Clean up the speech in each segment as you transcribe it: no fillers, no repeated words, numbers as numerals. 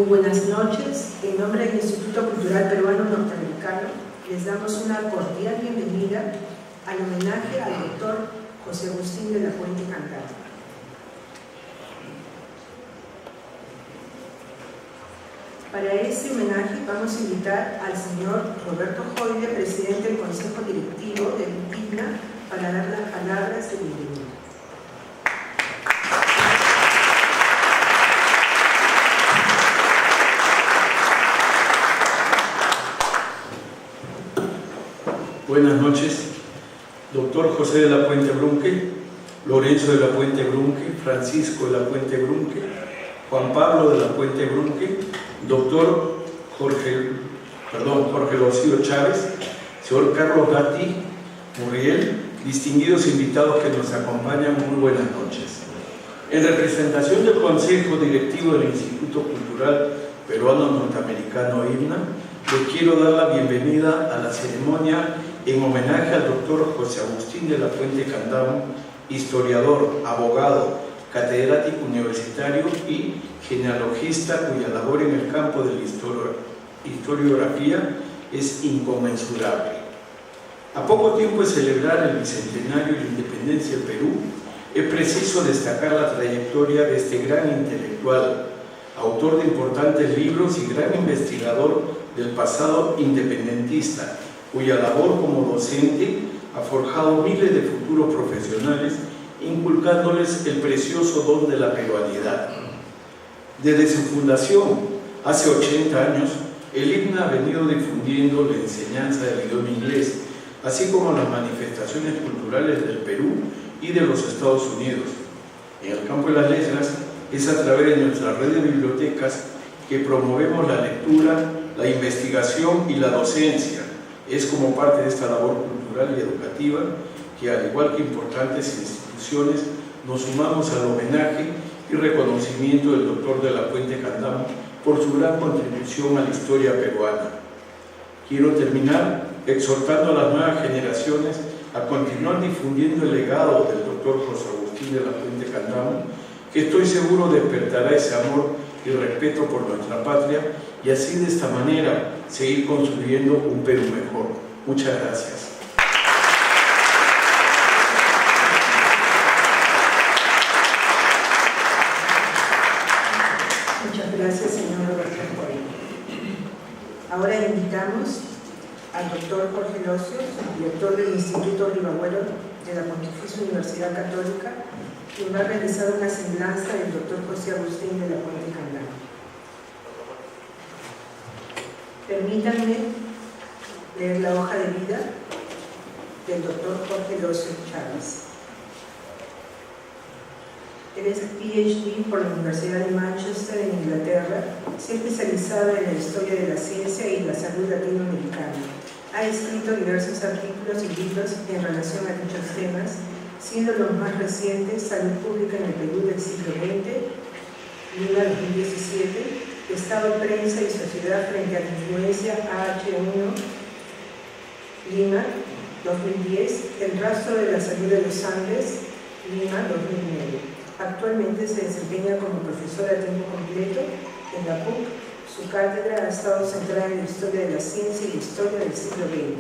Muy buenas noches. En nombre del Instituto Cultural Peruano Norteamericano les damos una cordial bienvenida al homenaje al doctor José Agustín de la Puente Candamo. Para este homenaje vamos a invitar al señor Roberto Joide, presidente del Consejo Directivo del IGNA, para dar las palabras de bienvenida. Buenas noches, doctor José de la Puente Brunque, Lorenzo de la Puente Brunque, Francisco de la Puente Brunque, Juan Pablo de la Puente Brunque, doctor Jorge Locío Chávez, señor Carlos Gatti Muriel, distinguidos invitados que nos acompañan, muy buenas noches. En representación del Consejo Directivo del Instituto Cultural Peruano Norteamericano IGNA, les quiero dar la bienvenida a la ceremonia en homenaje al doctor José Agustín de la Puente Candamo, historiador, abogado, catedrático universitario y genealogista cuya labor en el campo de la historiografía es inconmensurable. A poco tiempo de celebrar el bicentenario de la independencia del Perú, es preciso destacar la trayectoria de este gran intelectual, autor de importantes libros y gran investigador del pasado independentista, cuya labor como docente ha forjado miles de futuros profesionales, inculcándoles el precioso don de la peruanidad. Desde su fundación, hace 80 años, el IGNA ha venido difundiendo la enseñanza del idioma inglés, así como las manifestaciones culturales del Perú y de los Estados Unidos. En el campo de las letras, es a través de nuestra red de bibliotecas que promovemos la lectura, la investigación y la docencia. Es como parte de esta labor cultural y educativa que, al igual que importantes instituciones, nos sumamos al homenaje y reconocimiento del doctor de la Puente Candamo por su gran contribución a la historia peruana. Quiero terminar exhortando a las nuevas generaciones a continuar difundiendo el legado del doctor José Agustín de la Puente Candamo, que estoy seguro despertará ese amor y respeto por nuestra patria, y así de esta manera seguir construyendo un Perú mejor. Muchas gracias. Muchas gracias, señor Roberto Joide. Ahora invitamos al doctor Jorge Locío, director del Instituto Rivabuelo de la Pontificia Universidad Católica, quien va a realizar una semblanza del doctor José Agustín de la Puente Candamo. Permítanme leer la hoja de vida del doctor Jorge Locío Chávez. Él es PhD por la Universidad de Manchester en Inglaterra, se ha especializado en la historia de la ciencia y la salud latinoamericana. Ha escrito diversos artículos y libros en relación a dichos temas, siendo los más recientes Salud Pública en el Perú del siglo XX, Lima 2017, Estado, Prensa y Sociedad frente a la influencia AH1, Lima 2010, El rastro de la salud de los Andes, Lima 2009. Actualmente se desempeña como profesor a tiempo completo en la PUC. Su cátedra ha estado centrada en la historia de la ciencia y la historia del siglo XX.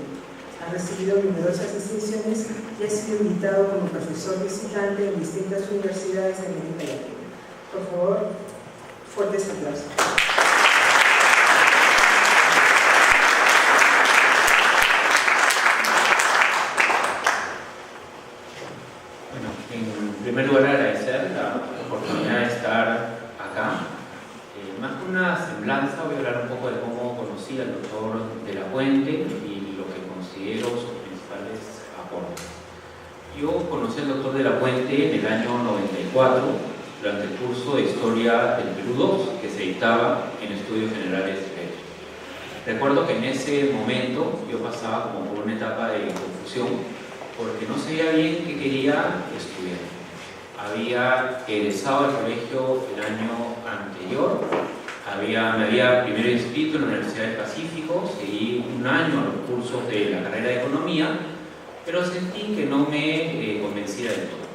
Ha recibido numerosas distinciones y ha sido invitado como profesor visitante en distintas universidades de América Latina. Por favor, fuertes aplausos. Bueno, en primer lugar agradecer la oportunidad de estar acá. Más que una semblanza, voy a hablar un poco de cómo conocí al doctor de la Puente y lo que considero sus principales aportes. Yo conocí al doctor de la Puente en el año 94, durante el curso de Historia del Perú 2, que se dictaba en Estudios Generales de Derecho. Recuerdo que en ese momento yo pasaba como por una etapa de confusión, porque no sabía bien qué quería estudiar. Había egresado al colegio el año anterior, me había primero inscrito en la Universidad del Pacífico, seguí un año los cursos de la carrera de Economía, pero sentí que no me convencía del todo.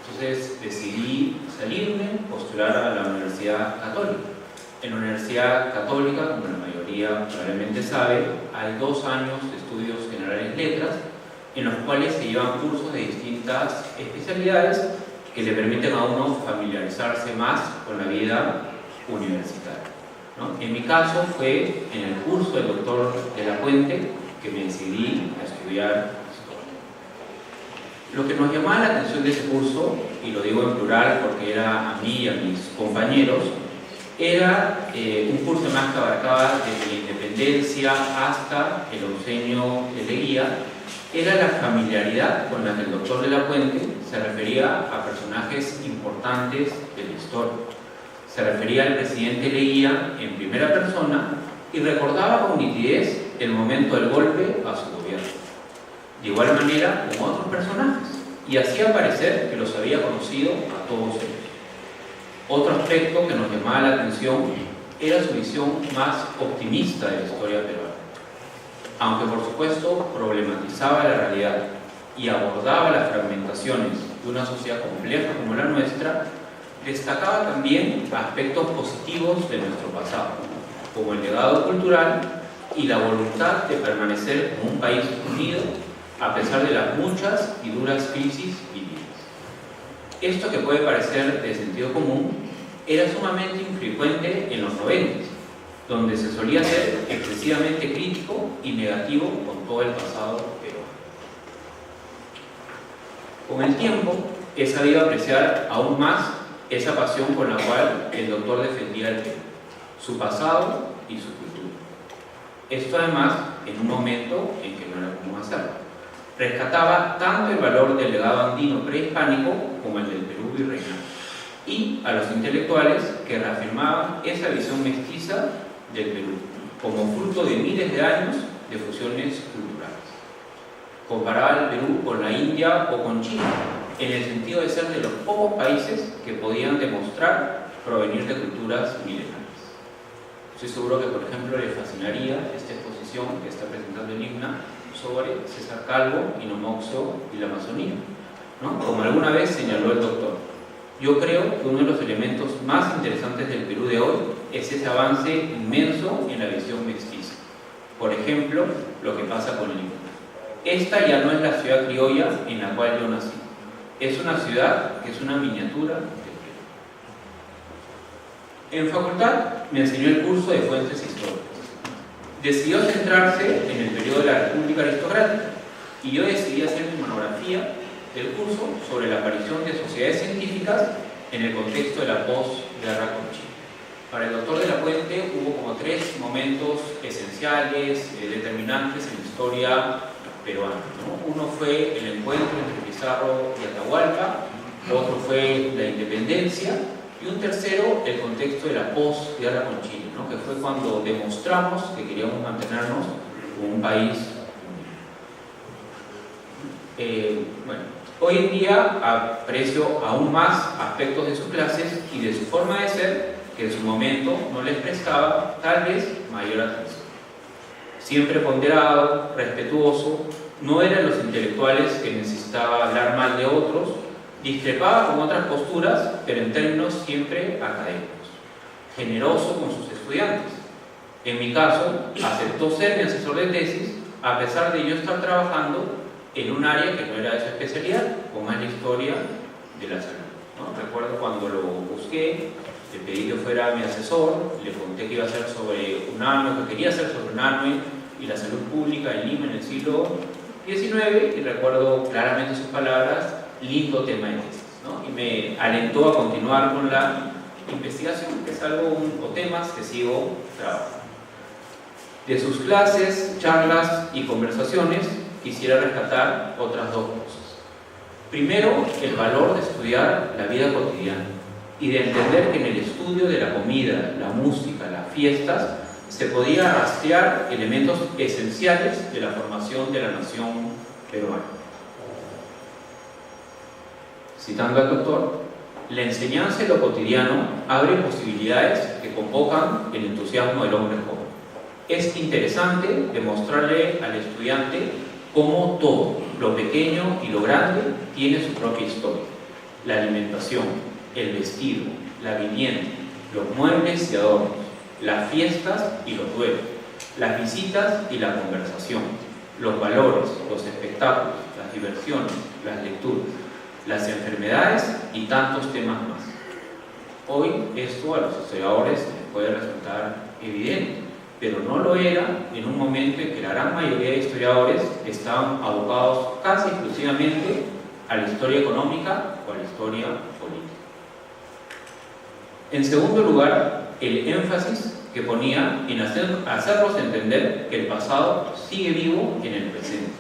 Entonces decidí salirme, postular a la Universidad Católica. En la Universidad Católica, como la mayoría probablemente sabe, hay 2 años de estudios generales letras, en los cuales se llevan cursos de distintas especialidades que le permiten a uno familiarizarse más con la vida universitaria, ¿no? En mi caso fue en el curso del doctor de la Puente que me decidí a estudiar historia. Lo que nos llamaba la atención de ese curso, y lo digo en plural porque era a mí y a mis compañeros, era un curso más que abarcaba desde la independencia hasta el oncenio de Leguía. Era la familiaridad con la que el doctor de la Puente se refería a personajes importantes de la historia. Se refería al presidente Leguía en primera persona y recordaba con nitidez el momento del golpe a su gobierno. De igual manera con otros personajes, y hacía parecer que los había conocido a todos ellos. Otro aspecto que nos llamaba la atención era su visión más optimista de la historia peruana. Aunque por supuesto problematizaba la realidad y abordaba las fragmentaciones de una sociedad compleja como la nuestra, destacaba también aspectos positivos de nuestro pasado, como el legado cultural y la voluntad de permanecer como un país unido a pesar de las muchas y duras crisis vividas. Esto que puede parecer de sentido común era sumamente infrecuente en los 90, donde se solía ser excesivamente crítico y negativo con todo el pasado peruano. Con el tiempo he sabido apreciar aún más esa pasión con la cual el doctor defendía el Perú, su pasado y su cultura. Esto además en un momento en que no era común hacerlo. Rescataba tanto el valor del legado andino prehispánico como el del Perú virreinal, y a los intelectuales que reafirmaban esa visión mestiza del Perú como fruto de miles de años de fusiones culturales. Comparaba el Perú con la India o con China, en el sentido de ser de los pocos países que podían demostrar provenir de culturas milenarias. Estoy seguro que, por ejemplo, le fascinaría esta exposición que está presentando el INMA sobre César Calvo, Inomoxo y la Amazonía, ¿no? Como alguna vez señaló el doctor. Yo creo que uno de los elementos más interesantes del Perú de hoy es ese avance inmenso en la visión mestiza. Por ejemplo, lo que pasa con Lima. Esta ya no es la ciudad criolla en la cual yo nací. Es una ciudad que es una miniatura del Perú. En facultad me enseñó el curso de fuentes históricas. Decidió centrarse en el periodo de la República Aristocrática y yo decidí hacer mi monografía del curso sobre la aparición de sociedades científicas en el contexto de la posguerra con Chile. Para el doctor de la Puente hubo como 3 momentos esenciales, determinantes en la historia peruana, ¿no? Uno fue el encuentro entre Pizarro y Atahualpa, otro fue la independencia y un tercero el contexto de la posguerra con Chile, ¿no? Que fue cuando demostramos que queríamos mantenernos como un país unido. Bueno, hoy en día aprecio aún más aspectos de sus clases y de su forma de ser que en su momento no les prestaba tal vez mayor atención. Siempre ponderado, respetuoso, no eran los intelectuales que necesitaba hablar mal de otros, discrepaba con otras posturas, pero en términos siempre académicos. Generoso con sus estudiantes. En mi caso, aceptó ser mi asesor de tesis a pesar de yo estar trabajando en un área que no era de su especialidad, como es la historia de la salud, ¿no? Recuerdo cuando lo busqué, le pedí que fuera mi asesor, le conté que iba a hacer sobre UNAME, que quería hacer sobre UNAME y la salud pública en Lima en el siglo XIX, y recuerdo claramente sus palabras: lindo tema de tesis, ¿no? Y me alentó a continuar con la investigación, que es algo o temas que sigo trabajando. De sus clases, charlas y conversaciones quisiera rescatar otras 2 cosas. Primero, el valor de estudiar la vida cotidiana y de entender que en el estudio de la comida, la música, las fiestas, se podía rastrear elementos esenciales de la formación de la nación peruana. Citando al doctor, la enseñanza en lo cotidiano abre posibilidades que convocan el entusiasmo del hombre joven. Es interesante demostrarle al estudiante cómo todo, lo pequeño y lo grande, tiene su propia historia. La alimentación, el vestido, la vivienda, los muebles y adornos, las fiestas y los duelos, las visitas y la conversación, los valores, los espectáculos, las diversiones, las lecturas, las enfermedades y tantos temas más. Hoy esto a los historiadores les puede resultar evidente, pero no lo era en un momento en que la gran mayoría de historiadores estaban abocados casi exclusivamente a la historia económica o a la historia política. En segundo lugar, el énfasis que ponía en hacernos entender que el pasado sigue vivo en el presente,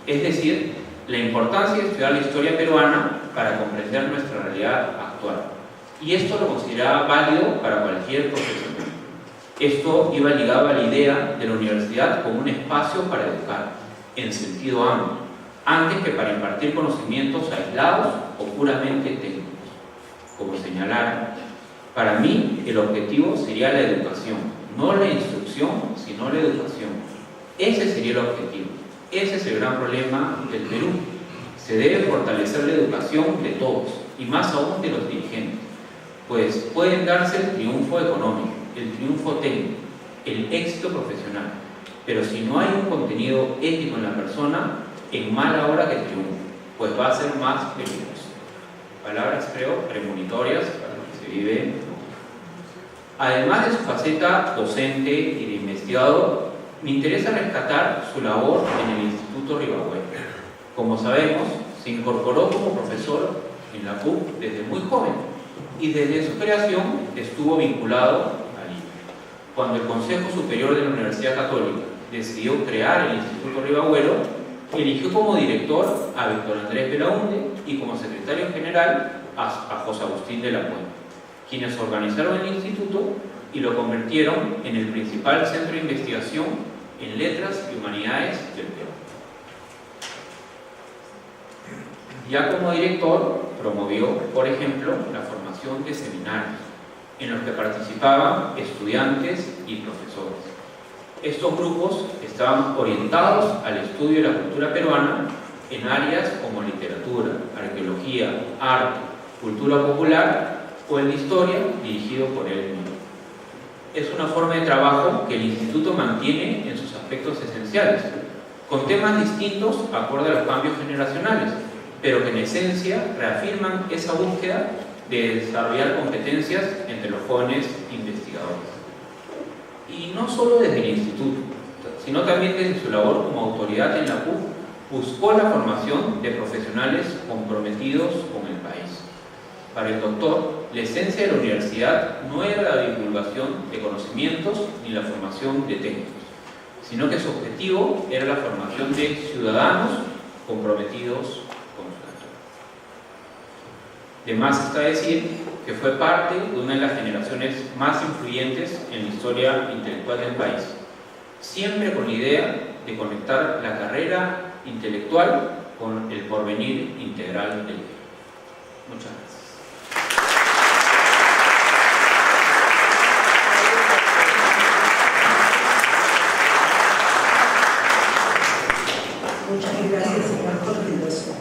es decir, la importancia de estudiar la historia peruana para comprender nuestra realidad actual. Y esto lo consideraba válido para cualquier profesional. Esto iba ligado a la idea de la universidad como un espacio para educar, en sentido amplio, antes que para impartir conocimientos aislados o puramente técnicos. Como señalaron, para mí el objetivo sería la educación, no la instrucción, sino la educación. Ese sería el objetivo. Ese es el gran problema del Perú. Se debe fortalecer la educación de todos, y más aún de los dirigentes, pues pueden darse el triunfo económico, el triunfo técnico, el éxito profesional, pero si no hay un contenido ético en la persona, en mala hora que triunfe, pues va a ser más peligroso. Palabras, creo, premonitorias para lo que se vive. Además de su faceta docente y de investigador, me interesa rescatar su labor en el Instituto Rivagüero. Como sabemos, se incorporó como profesor en la PUC desde muy joven y desde su creación estuvo vinculado al INE. Cuando el Consejo Superior de la Universidad Católica decidió crear el Instituto Rivagüero, eligió como director a Víctor Andrés Belaunde y como secretario general a José Agustín de la Puente, quienes organizaron el instituto y lo convirtieron en el principal centro de investigación en letras y humanidades del Perú. Ya como director, promovió, por ejemplo, la formación de seminarios, en los que participaban estudiantes y profesores. Estos grupos estaban orientados al estudio de la cultura peruana en áreas como literatura, arqueología, arte, cultura popular o el de historia, dirigido por él mismo. Es una forma de trabajo que el instituto mantiene en sus aspectos esenciales, con temas distintos acorde a los cambios generacionales, pero que en esencia reafirman esa búsqueda de desarrollar competencias entre los jóvenes investigadores. Y no solo desde el instituto, sino también desde su labor como autoridad en la PUC, buscó la formación de profesionales comprometidos con el país. Para el doctor, la esencia de la universidad no era la divulgación de conocimientos ni la formación de técnicos, sino que su objetivo era la formación de ciudadanos comprometidos con su entorno. De más está decir que fue parte de una de las generaciones más influyentes en la historia intelectual del país, siempre con la idea de conectar la carrera intelectual con el porvenir integral del Perú. Muchas gracias. Muchas gracias, señor Cortiloso.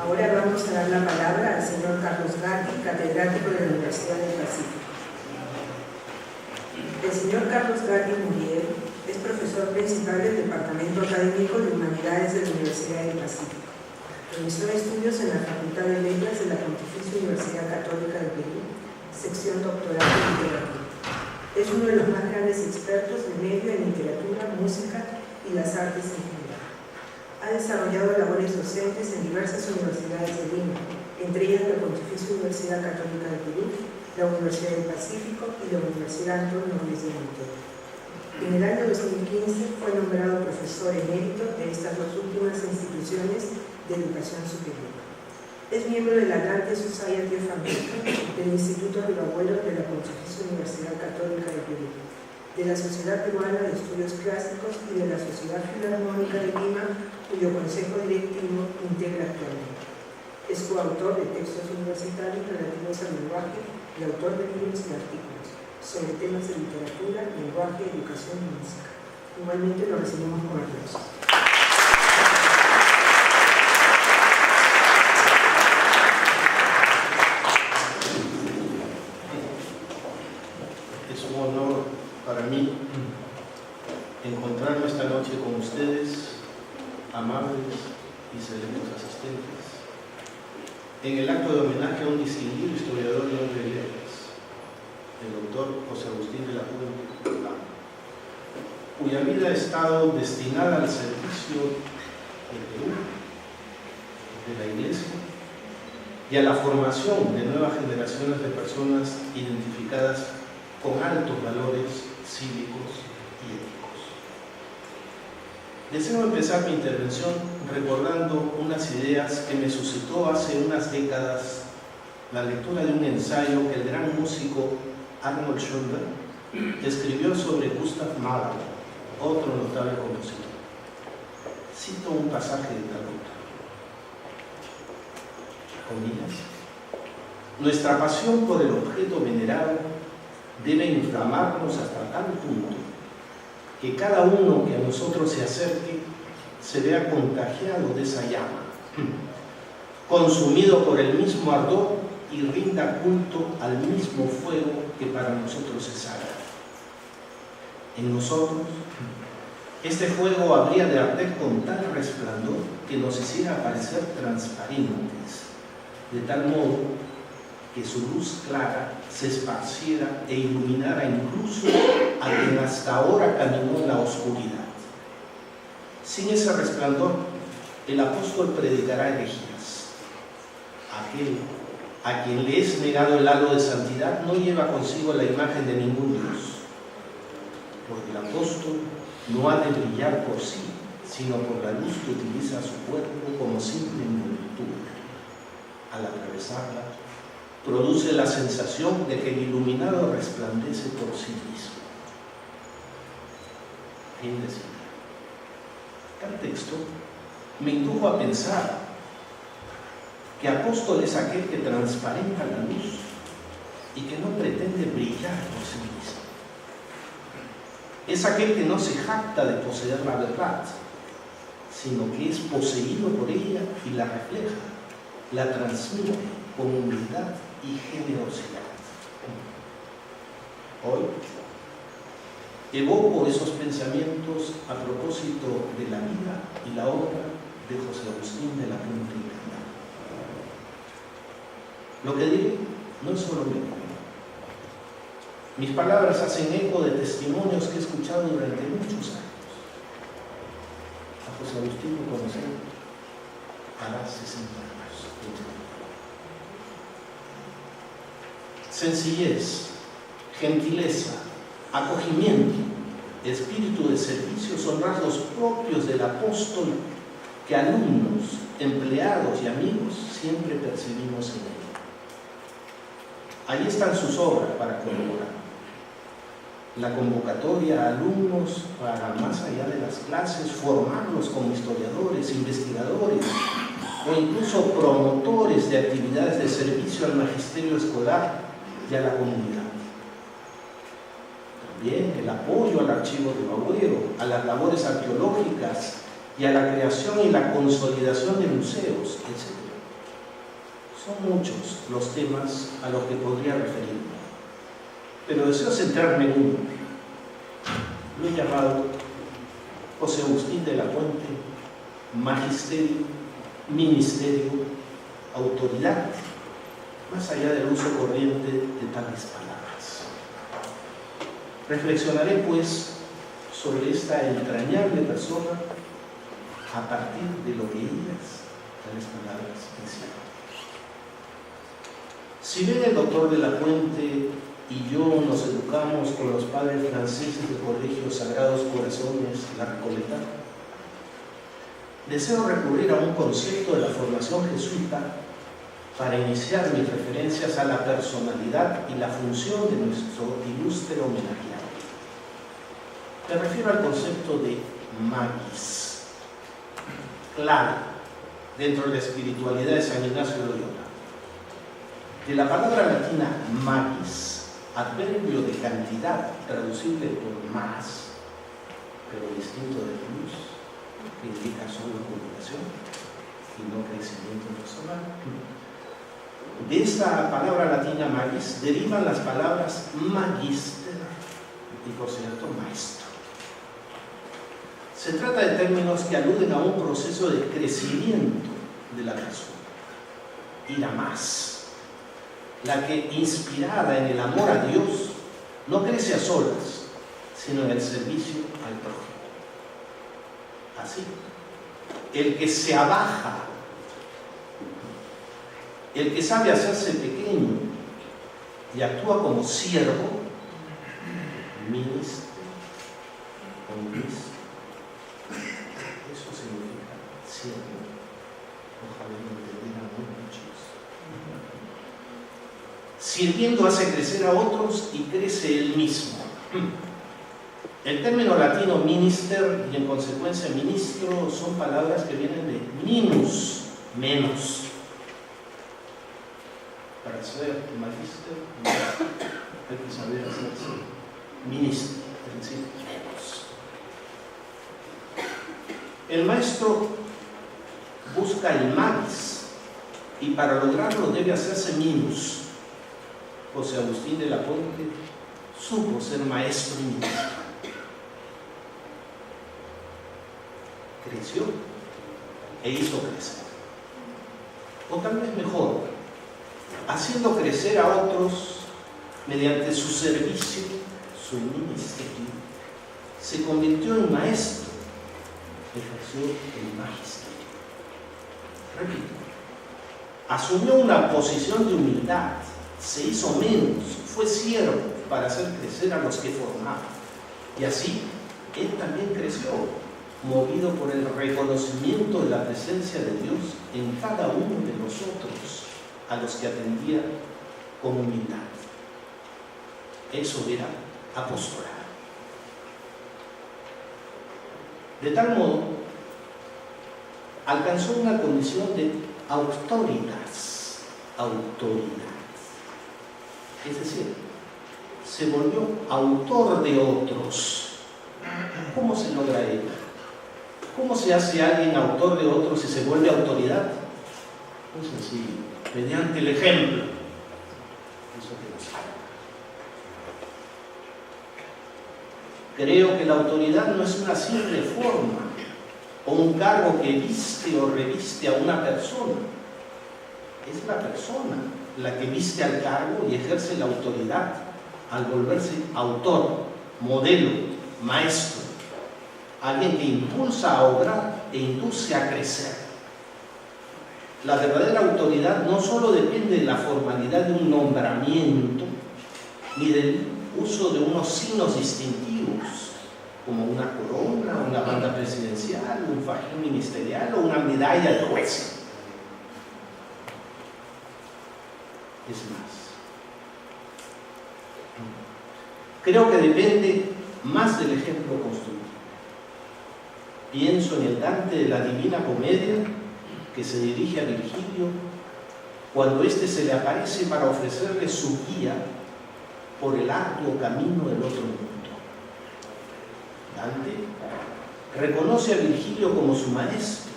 Ahora vamos a dar la palabra al señor Carlos Gatti, catedrático de la Universidad del Pacífico. El señor Carlos Gatti Muriel es profesor principal del Departamento Académico de Humanidades de la Universidad del Pacífico. Realizó estudios en la Facultad de Letras de la Pontificia Universidad Católica del Perú, sección doctoral de literatura. Es uno de los más grandes expertos de medio en literatura, música y las artes en general. Ha desarrollado labores docentes en diversas universidades de Lima, entre ellas la Pontificia Universidad Católica del Perú, la Universidad del Pacífico y la Universidad Antonio Luis de Montero. En el año 2015 fue nombrado profesor emérito de estas dos últimas instituciones de educación superior. Es miembro de la Dante Society of America, del Instituto Rivagüero de la Pontificia Universidad Católica del Perú, de la Sociedad Peruana de Estudios Clásicos y de la Sociedad Filarmónica de Lima, cuyo consejo directivo integra actualmente. Es coautor de textos universitarios relativos al lenguaje y autor de libros y artículos sobre temas de literatura, lenguaje, educación y música. Igualmente lo recibimos con aplausos. encontrarme esta noche con ustedes, amables y selectos asistentes, en el acto de homenaje a un distinguido historiador y hombre de letras, el doctor José Agustín de la Puente, cuya vida ha estado destinada al servicio del Perú, de la Iglesia y a la formación de nuevas generaciones de personas identificadas con altos valores cívicos y éticos. Deseo empezar mi intervención recordando unas ideas que me suscitó hace unas décadas la lectura de un ensayo que el gran músico Arnold Schoenberg escribió sobre Gustav Mahler, otro notable compositor. Cito un pasaje de tal autor. Comillas. Nuestra pasión por el objeto venerado debe inflamarnos hasta tal punto que cada uno que a nosotros se acerque se vea contagiado de esa llama, consumido por el mismo ardor y rinda culto al mismo fuego que para nosotros es sagrado. En nosotros, este fuego habría de arder con tal resplandor que nos hiciera parecer transparentes, de tal modo que su luz clara se esparciera e iluminara incluso a quien hasta ahora caminó en la oscuridad. Sin ese resplandor, el apóstol predicará herejías. Aquel a quien le es negado el halo de santidad no lleva consigo la imagen de ningún Dios, porque el apóstol no ha de brillar por sí, sino por la luz que utiliza su cuerpo como simple envoltura. Al atravesarla, produce la sensación de que el iluminado resplandece por sí mismo. Fin de cita. Tal texto me indujo a pensar que apóstol es aquel que transparenta la luz y que no pretende brillar por sí mismo. Es aquel que no se jacta de poseer la verdad, sino que es poseído por ella y la refleja, la transmite con humildad y generosidad. Hoy evoco esos pensamientos a propósito de la vida y la obra de José Agustín de la Puente. Lo que diré no es solo mío. Mis palabras hacen eco de testimonios que he escuchado durante muchos años. A José Agustín lo conocí hará 60 años. Sencillez, gentileza, acogimiento, espíritu de servicio son rasgos propios del apóstol que alumnos, empleados y amigos siempre percibimos en él. Ahí están sus obras para colaborar. La convocatoria a alumnos para, más allá de las clases, formarlos como historiadores, investigadores o incluso promotores de actividades de servicio al magisterio escolar y a la comunidad. También el apoyo al archivo de Bagüero, a las labores arqueológicas y a la creación y la consolidación de museos, etc. Son muchos los temas a los que podría referirme, pero deseo centrarme en uno. Lo he llamado José Agustín de la Puente, magisterio, ministerio, autoridad, más allá del uso corriente de tales palabras. Reflexionaré, pues, sobre esta entrañable persona a partir de lo que ellas, tales palabras, mencionan. Si bien el doctor de la Puente y yo nos educamos con los padres franceses del Colegio Sagrados Corazones La Recoleta, deseo recurrir a un concepto de la formación jesuita para iniciar mis referencias a la personalidad y la función de nuestro ilustre homenajeado. Me refiero al concepto de magis, clave dentro de la espiritualidad de San Ignacio de Loyola. De la palabra latina magis, adverbio de cantidad, traducible por más, pero distinto de plus, que indica solo acumulación y no crecimiento personal. De esta palabra latina magis derivan las palabras magister, y por cierto maestro. Se trata de términos que aluden a un proceso de crecimiento de la persona, ir a más, la que inspirada en el amor a Dios no crece a solas, sino en el servicio al prójimo. Así, el que se abaja, el que sabe hacerse pequeño y actúa como siervo, ministro o ministro, eso significa siervo. Ojalá lo entendieran muchos. Sirviendo hace crecer a otros y crece él mismo. El término latino minister y en consecuencia ministro son palabras que vienen de minus, menos. Para ser magister hay que saber hacerse ministro, es decir, menos. El maestro busca el magis y para lograrlo debe hacerse minus. José Agustín de la Puente supo ser maestro y ministro. Creció e hizo crecer. O tal vez mejor, haciendo crecer a otros mediante su servicio, su ministerio, se convirtió en maestro, ejerció el magisterio. Repito, asumió una posición de humildad, se hizo menos, fue siervo para hacer crecer a los que formaba. Y así, él también creció, movido por el reconocimiento de la presencia de Dios en cada uno de nosotros, a los que atendía con humildad. Eso era apostolado. De tal modo, alcanzó una condición de autoritas, autoridad. Es decir, se volvió autor de otros. ¿Cómo se logra ello? ¿Cómo se hace alguien autor de otros y se vuelve autoridad? Muy sencillo, mediante el ejemplo. Eso que nos habla. Creo que la autoridad no es una simple forma o un cargo que viste o reviste a una persona. Es la persona la que viste al cargo y ejerce la autoridad al volverse autor, modelo, maestro, alguien que impulsa a obrar e induce a crecer. La verdadera autoridad no solo depende de la formalidad de un nombramiento ni del uso de unos signos distintivos como una corona, una banda presidencial, un fajín ministerial o una medalla de juez. Es más, creo que depende más del ejemplo construido. Pienso en el Dante de la Divina Comedia, que se dirige a Virgilio cuando éste se le aparece para ofrecerle su guía por el arduo camino del otro mundo. Dante reconoce a Virgilio como su maestro,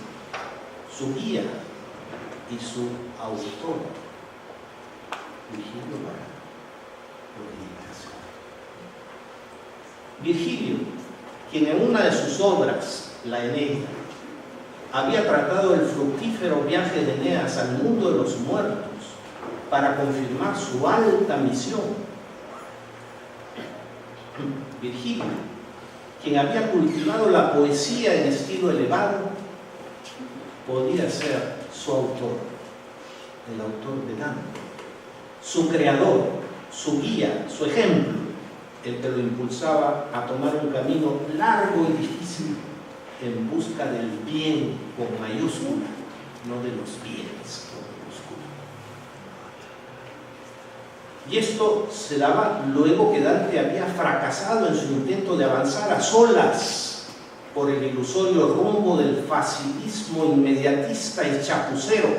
su guía y su autor. Virgilio para lo que Virgilio, quien en una de sus obras, la Eneida, había tratado el fructífero viaje de Eneas al mundo de los muertos para confirmar su alta misión. Virgilio, quien había cultivado la poesía en estilo elevado, podía ser su autor, el autor de Dante, su creador, su guía, su ejemplo, el que lo impulsaba a tomar un camino largo y difícil en busca del bien con mayúscula, no de los bienes con minúscula. Y esto se daba luego que Dante había fracasado en su intento de avanzar a solas por el ilusorio rumbo del facilismo inmediatista y chapucero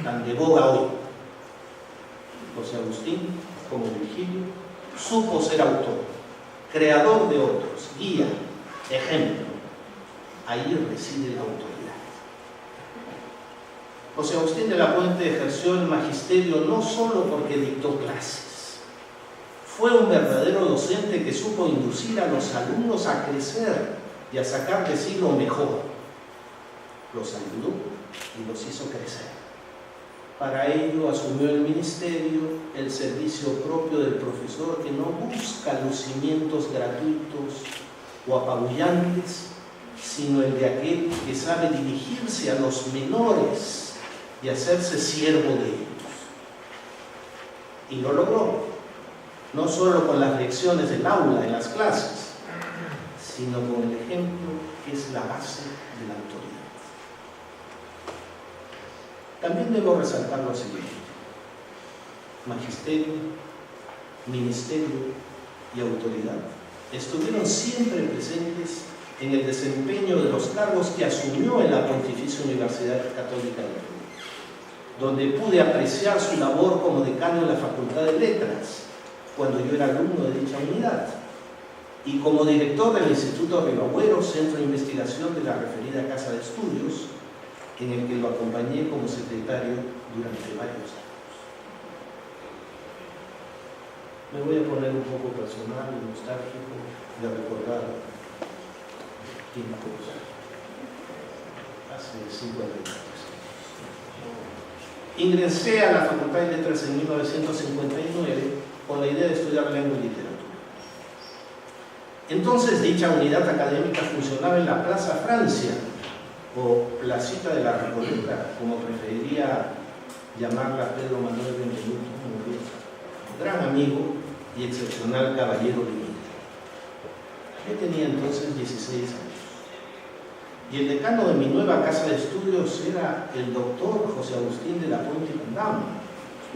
tan de boga hoy. José Agustín, como Virgilio, supo ser autor, creador de otros, guía, ejemplo. Ahí reside la autoridad. José Agustín de la Puente ejerció el magisterio no solo porque dictó clases, Fue un verdadero docente que supo inducir a los alumnos a crecer y a sacar de sí lo mejor. Los ayudó y los hizo crecer. Para ello asumió el ministerio, el servicio propio del profesor que no busca lucimientos gratuitos o apabullantes, sino el de aquel que sabe dirigirse a los menores y hacerse siervo de ellos. Y lo logró, no solo con las lecciones del aula, en las clases, sino con el ejemplo que es la base de la autoridad. También debo resaltar lo siguiente: magisterio, ministerio y autoridad estuvieron siempre presentes en el desempeño de los cargos que asumió en la Pontificia Universidad Católica del Perú, donde pude apreciar su labor como decano de la Facultad de Letras, cuando yo era alumno de dicha unidad, y como director del Instituto Ribagüero, Centro de Investigación de la referida Casa de Estudios, en el que lo acompañé como secretario durante varios años. Me voy a poner un poco personal y nostálgico de recordar tiempos hace 50 años. Ingresé a la Facultad de Letras en 1959 con la idea de estudiar lengua y literatura. Entonces dicha unidad académica funcionaba en la Plaza Francia, o Placita de la Recoleta, como preferiría llamarla Pedro Manuel Benvenuto Murrieta, gran amigo y excepcional caballero limítrofe. Yo tenía entonces 16 años. Y el decano de mi nueva casa de estudios era el doctor José Agustín de la Puente y Condamo,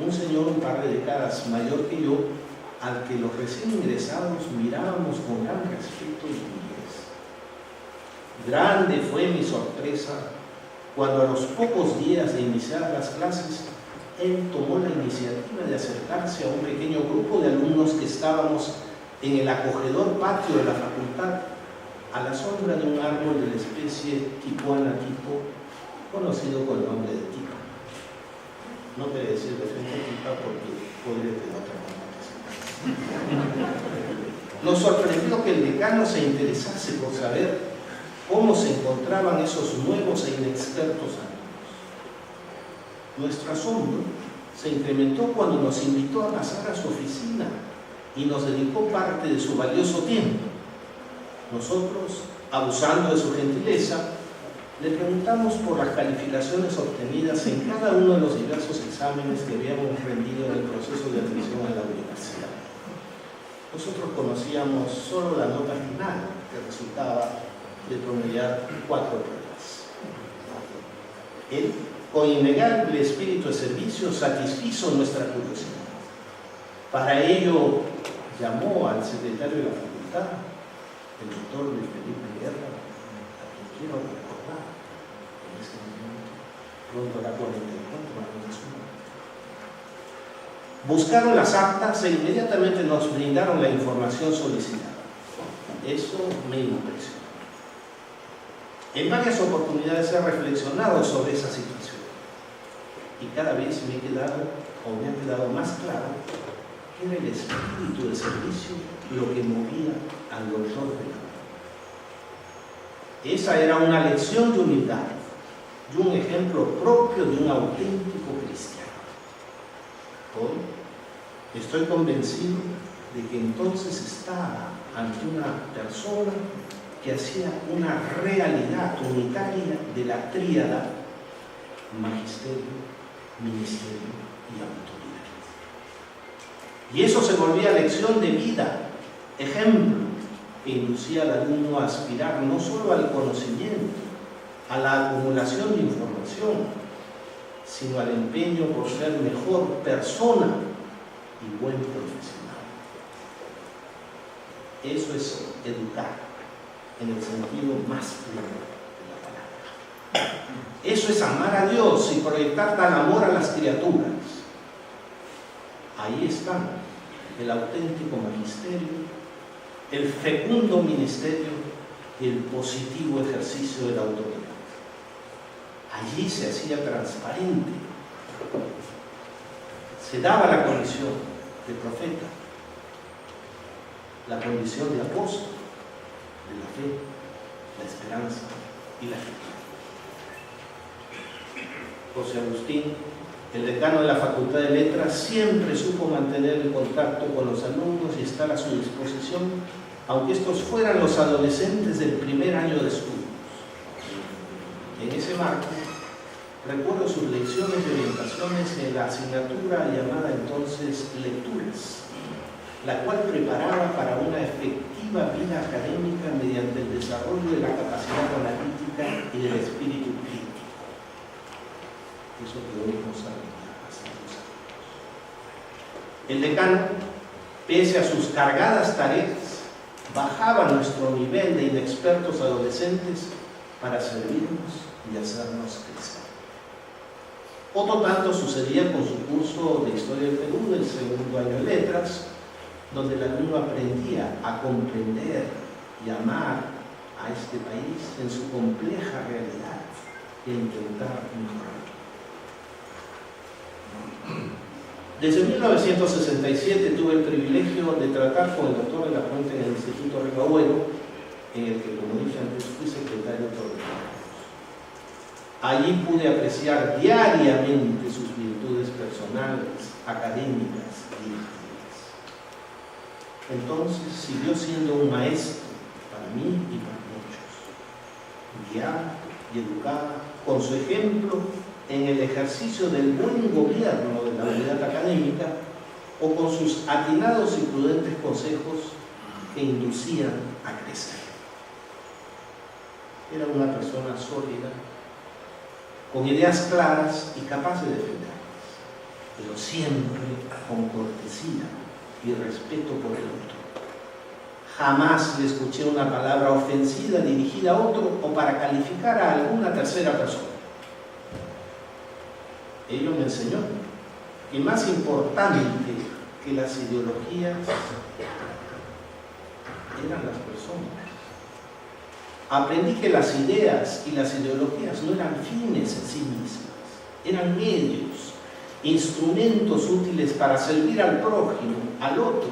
un señor un par de décadas mayor que yo, al que los recién ingresados mirábamos con gran respeto y timidez. Grande fue mi sorpresa cuando a los pocos días de iniciar las clases, él tomó la iniciativa de acercarse a un pequeño grupo de alumnos que estábamos en el acogedor patio de la facultad, a la sombra de un árbol de la especie tipuana tipo, conocido con el nombre de tipa. No quiere decir de frente tipa porque podría tener otra connotación. Nos sorprendió que el decano se interesase por saber cómo se encontraban esos nuevos e inexpertos alumnos. Nuestro asombro se incrementó cuando nos invitó a pasar a su oficina y nos dedicó parte de su valioso tiempo. Nosotros, abusando de su gentileza, le preguntamos por las calificaciones obtenidas en cada uno de los diversos exámenes que habíamos rendido en el proceso de admisión a la universidad. Nosotros conocíamos solo la nota final, que resultaba de promediar 4 pruebas. Él, con innegable espíritu de servicio, satisfizo nuestra curiosidad. Para ello, llamó al secretario de la facultad, el doctor Luis Felipe Guerra, a quien quiero recordar en este momento, pronto hará 44 años. Buscaron las actas e inmediatamente nos brindaron la información solicitada. Eso me impresionó. En varias oportunidades he reflexionado sobre esa situación y cada vez me ha quedado más claro que era el espíritu de servicio lo que movía al doctor de la. Esa era una lección de humildad y un ejemplo propio de un auténtico cristiano. Hoy estoy convencido de que entonces estaba ante una persona que hacía una realidad unitaria de la tríada magisterio, ministerio y autoridad. Y eso se volvía lección de vida, ejemplo que inducía al alumno a aspirar no solo al conocimiento, a la acumulación de información, sino al empeño por ser mejor persona y buen profesional. Eso es educar en el sentido más pleno de la palabra. Eso es amar a Dios y proyectar tal amor a las criaturas. Ahí está el auténtico magisterio, el fecundo ministerio y el positivo ejercicio de la autoridad. Allí se hacía transparente, se daba la condición de profeta la condición de apóstol, de la fe, la esperanza y la fe. José Agustín, el decano de la Facultad de Letras, siempre supo mantener el contacto con los alumnos y estar a su disposición, aunque estos fueran los adolescentes del primer año de estudios. En ese marco, recuerdo sus lecciones de orientaciones en la asignatura llamada entonces Lecturas, la cual preparaba para una efectiva vida académica mediante el desarrollo de la capacidad analítica y del espíritu crítico. Eso que hoy no sabía hace 2 años. El decano, pese a sus cargadas tareas, bajaba nuestro nivel de inexpertos adolescentes para servirnos y hacernos crecer. Otro tanto sucedía con su curso de Historia del Perú del segundo año de Letras, donde el alumno aprendía a comprender y amar a este país en su compleja realidad e intentar mejorarlo. Desde 1967 tuve el privilegio de tratar con el doctor de la Fuente en el Instituto Ricahuero, en el que, como dije antes, fui secretario de Torreón. Allí pude apreciar diariamente sus virtudes personales, académicas y directivas. Entonces siguió siendo un maestro para mí y para muchos. Guiar y educar con su ejemplo en el ejercicio del buen gobierno de la unidad académica o con sus atinados y prudentes consejos que inducían a crecer. Era una persona sólida, con ideas claras y capaz de defenderlas, pero siempre con cortesía y respeto por el otro. Jamás le escuché una palabra ofensiva dirigida a otro o para calificar a alguna tercera persona. Ello me enseñó que más importante que las ideologías eran las personas. Aprendí que las ideas y las ideologías no eran fines en sí mismas, eran medios, instrumentos útiles para servir al prójimo, al otro,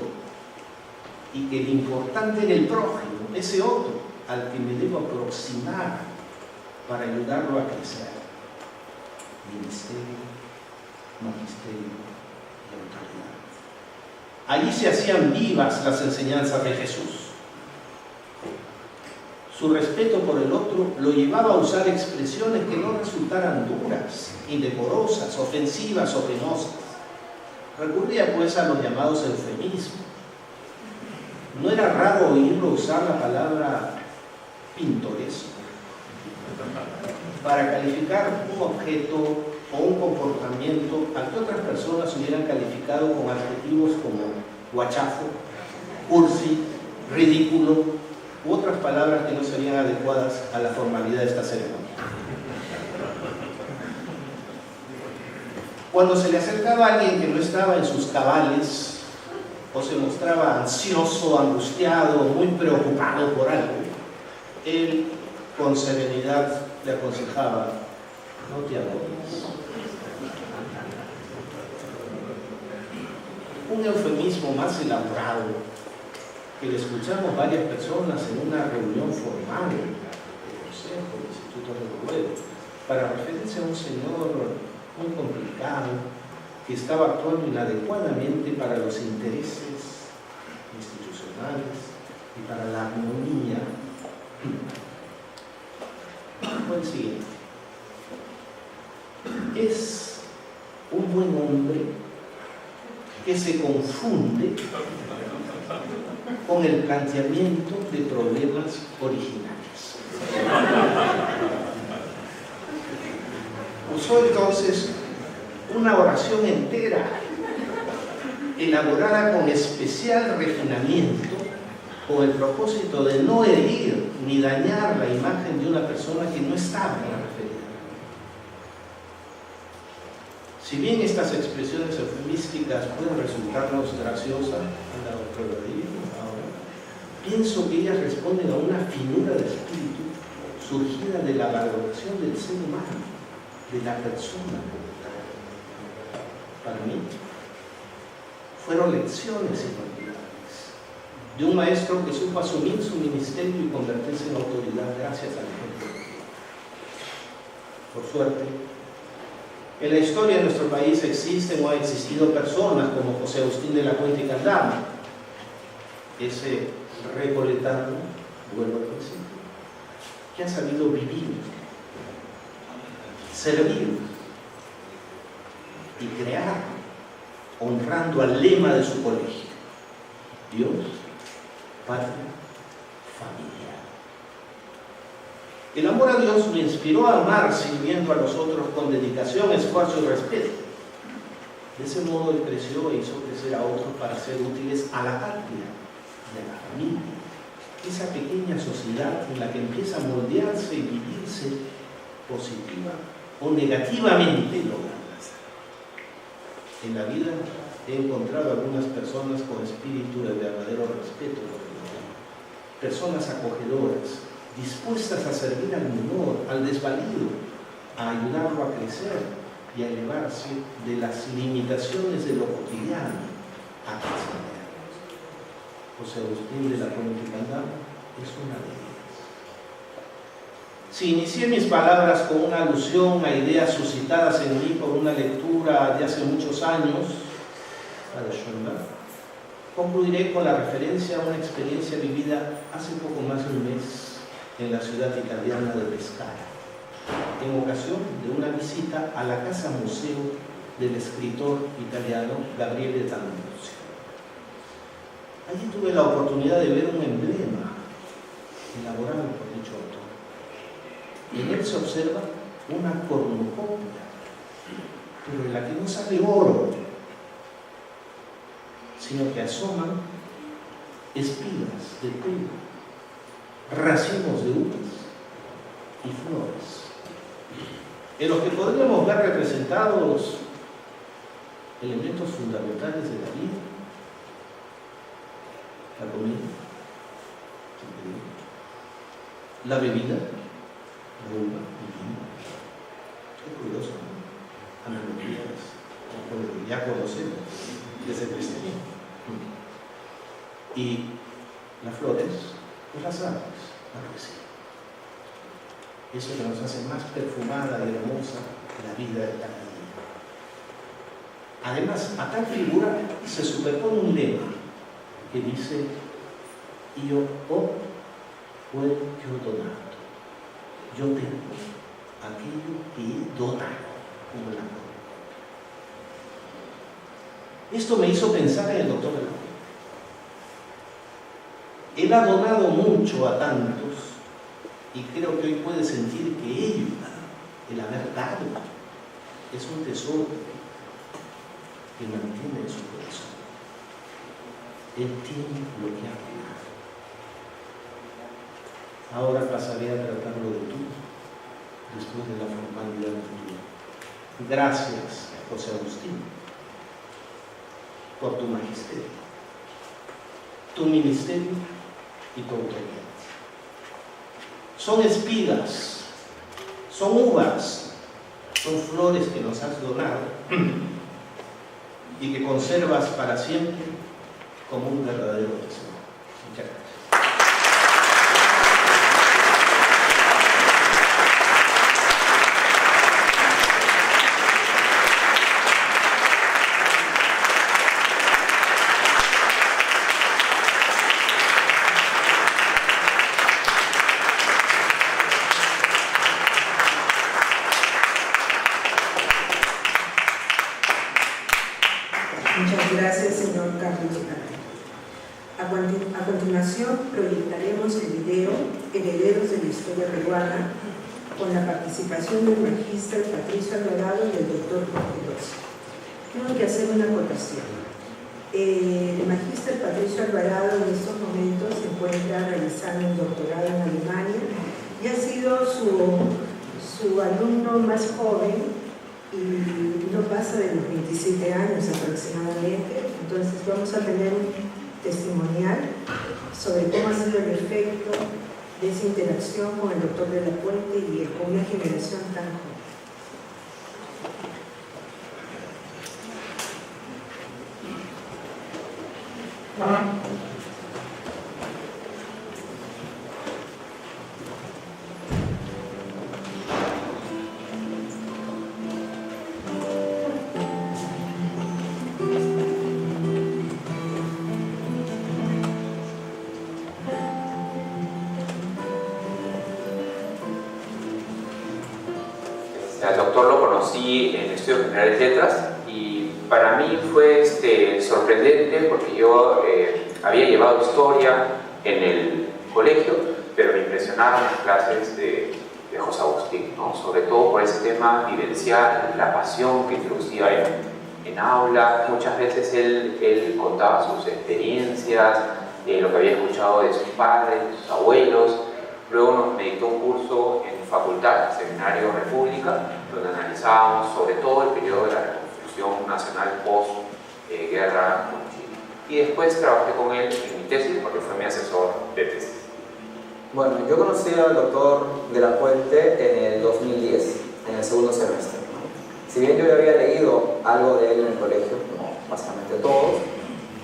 y que lo importante era el prójimo, ese otro, al que me debo aproximar para ayudarlo a crecer. Ministerio, magisterio y autoridad. Allí se hacían vivas las enseñanzas de Jesús. Su respeto por el otro lo llevaba a usar expresiones que no resultaran duras, indecorosas, ofensivas o penosas. Recurría pues a los llamados eufemismos. No era raro oírlo usar la palabra pintoresco para calificar un objeto o un comportamiento al que otras personas hubieran calificado con adjetivos como guachafo, cursi, ridículo u otras palabras que no serían adecuadas a la formalidad de esta ceremonia. Cuando se le acercaba a alguien que no estaba en sus cabales o se mostraba ansioso, angustiado, muy preocupado por algo, él con serenidad le aconsejaba: no te agobies. Un eufemismo más elaborado que le escuchamos varias personas en una reunión formal del Consejo del Instituto Ricahuero para referirse a un señor muy complicado que estaba actuando inadecuadamente para los intereses institucionales y para la armonía. Fue el siguiente: es un buen hombre que se confunde con el planteamiento de problemas originales. Usó entonces una oración entera, elaborada con especial refinamiento, con el propósito de no herir ni dañar la imagen de una persona que no estaba en la referida. Si bien estas expresiones eufemísticas pueden resultarnos graciosas, la doctora ahora, pienso que ellas responden a una finura de espíritu surgida de la valoración del ser humano, de la persona. Para mí, fueron lecciones inolvidables. de un maestro que supo asumir su ministerio y convertirse en autoridad gracias al ejemplo. Por suerte, en la historia de nuestro país existen o han existido personas como José Agustín de la Puente y Caldama, ese recoletano, vuelvo al principio, que ha sabido vivir, servir y crear, honrando al lema de su colegio: Dios, patria, familia. El amor a Dios lo inspiró a amar sirviendo a los otros con dedicación, esfuerzo y respeto. De ese modo él creció e hizo crecer a otros para ser útiles a la patria y a la familia, esa pequeña sociedad en la que empieza a moldearse y vivirse positiva o negativamente logradas. En la vida he encontrado algunas personas con espíritu de verdadero respeto por el otro, personas acogedoras, dispuestas a servir al menor, al desvalido, a ayudarlo a crecer y a elevarse de las limitaciones de lo cotidiano a trascender. José Agustín de la Puente y Caldama es una de ellas. Si inicié mis palabras con una alusión a ideas suscitadas en mí por una lectura de hace muchos años, la de Schoenberg, concluiré con la referencia a una experiencia vivida hace poco más de un mes en la ciudad italiana de Pescara, en ocasión de una visita a la casa museo del escritor italiano Gabriele D'Annunzio. Allí tuve la oportunidad de ver un emblema elaborado por dicho autor. En él se observa una cornucopia, pero en la que no sale oro, sino que asoman espigas de trigo, racimos de uvas y flores, en los que podríamos ver representados elementos fundamentales de la vida: la comida, la bebida, la uva, el vino. Qué curioso, ¿no? Analogías, ya conocemos desde el cristianismo. Y las flores, pues las aves, la poesía. Eso que nos hace más perfumada y hermosa la vida de cada día. Además, a tal figura se superpone un lema que dice: Io ho quel che ho donato. Yo tengo aquello que he donado, como la corona. Esto me hizo pensar en el doctor de la Puente. Él ha donado mucho a tantos y creo que hoy puede sentir que ello, el haber dado, es un tesoro que mantiene en su corazón. Él tiene lo que ha donado. Ahora pasaré a tratarlo de tú, después de la formalidad de tu vida. Gracias, José Agustín, por tu magisterio, tu ministerio y tu autoridad. Son espigas, son uvas, son flores que nos has donado y que conservas para siempre como un verdadero tesoro. Muchas gracias. Muchas gracias, señor Carlos Carrera. A continuación, proyectaremos el video Herederos de la Historia Peruana, con la participación del magíster Patricio Alvarado y del doctor Jorge Doce. Tengo que hacer una acotación. El magíster Patricio Alvarado en estos momentos se encuentra realizando un doctorado en Alemania y ha sido su alumno más joven, y no pasa de los 27 años aproximadamente. Entonces vamos a tener un testimonial sobre cómo ha sido el efecto de esa interacción con el doctor de la Puente y con una generación tan joven. Al doctor lo conocí en Estudios Generales de Letras y para mí fue sorprendente porque yo había llevado historia en el colegio, pero me impresionaron las clases de José Agustín, ¿no? Sobre todo por ese tema vivencial, la pasión que introducía en aula. Muchas veces él contaba sus experiencias, lo que había escuchado de sus padres, de sus abuelos. Luego me dictó un curso en facultad, Seminario República, donde analizábamos sobre todo el periodo de la reconstrucción nacional post-guerra con Chile. Y después trabajé con él en mi tesis porque fue mi asesor de tesis. Bueno, yo conocí al doctor de la Puente en el 2010, en el segundo semestre, ¿no? Si bien yo ya había leído algo de él en el colegio, como básicamente todos,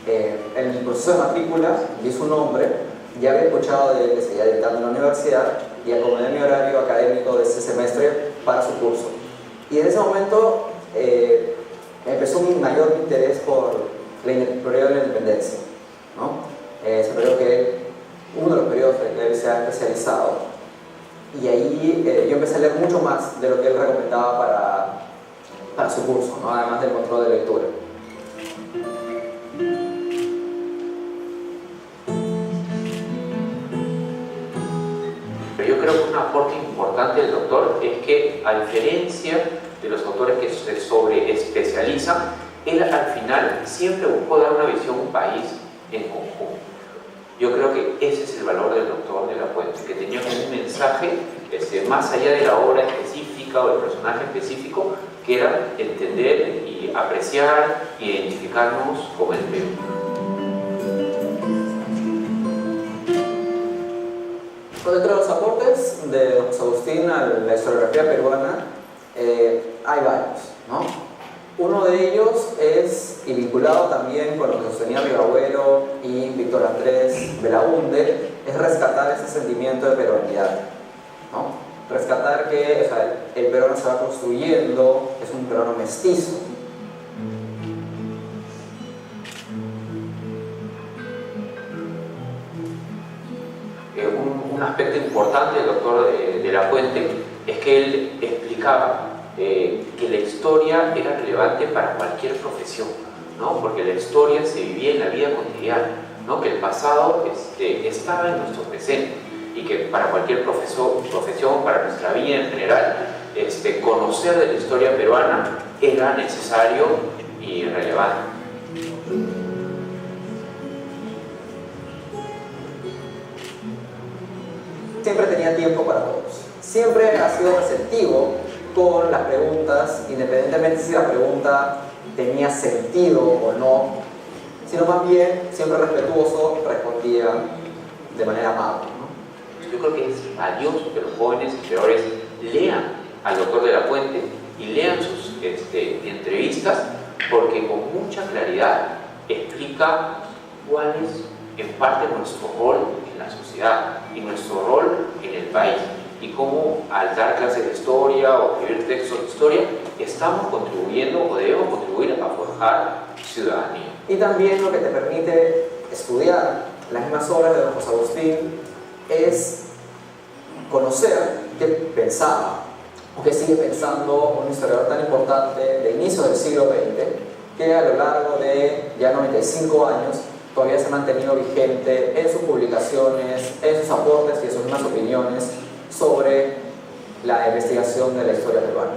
en el proceso de matrícula vi su nombre, ya había escuchado de él que seguía dictando en la universidad y acomodé mi horario académico de ese semestre para su curso. Y en ese momento empezó mi mayor interés por el periodo de la independencia, ¿no? Ese periodo que uno de los periodos en que él se ha especializado, y ahí yo empecé a leer mucho más de lo que él recomendaba para su curso, ¿no? Además del control de lectura. Pero yo creo que un aporte importante del doctor es que, a diferencia de los autores que se sobreespecializan, él al final siempre buscó dar una visión un país en conjunto. Yo creo que ese es el valor del doctor de la Puente, que tenía un mensaje más allá de la obra específica o del personaje específico, que era entender y apreciar e identificarnos con el Perú. Dentro de los aportes de José Agustín a la historiografía peruana hay varios, ¿no? Uno de ellos es, y vinculado también con lo que sostenía Rivabuelo y Víctor Andrés Belaúnde, es rescatar ese sentimiento de peruanidad, ¿no? Rescatar que, o sea, el peruano se va construyendo, es un peruano mestizo. Un aspecto importante del doctor de la Puente es que él explicaba que la historia era relevante para cualquier profesión, ¿no? Porque la historia se vivía en la vida cotidiana, ¿no? Que el pasado estaba en nuestro presente y que para cualquier profesión, para nuestra vida en general, conocer de la historia peruana era necesario y relevante. Siempre tenía tiempo para todos. Siempre ha sido receptivo con las preguntas, independientemente si la pregunta tenía sentido o no, sino más bien, siempre respetuoso, respondía de manera amable, ¿no? Yo creo que es valioso que los jóvenes historiadores lean al doctor de la Puente y lean sus entrevistas, porque con mucha claridad explica cuál es en parte nuestro rol en la sociedad y nuestro rol en el país, y cómo al dar clases de historia o escribir textos de historia estamos contribuyendo o debemos contribuir a forjar ciudadanía. Y también lo que te permite estudiar las mismas obras de don José Agustín es conocer qué pensaba o qué sigue pensando un historiador tan importante de inicios del siglo XX, que a lo largo de ya 95 años todavía se ha mantenido vigente en sus publicaciones, en sus aportes y en sus mismas opiniones sobre la investigación de la historia peruana.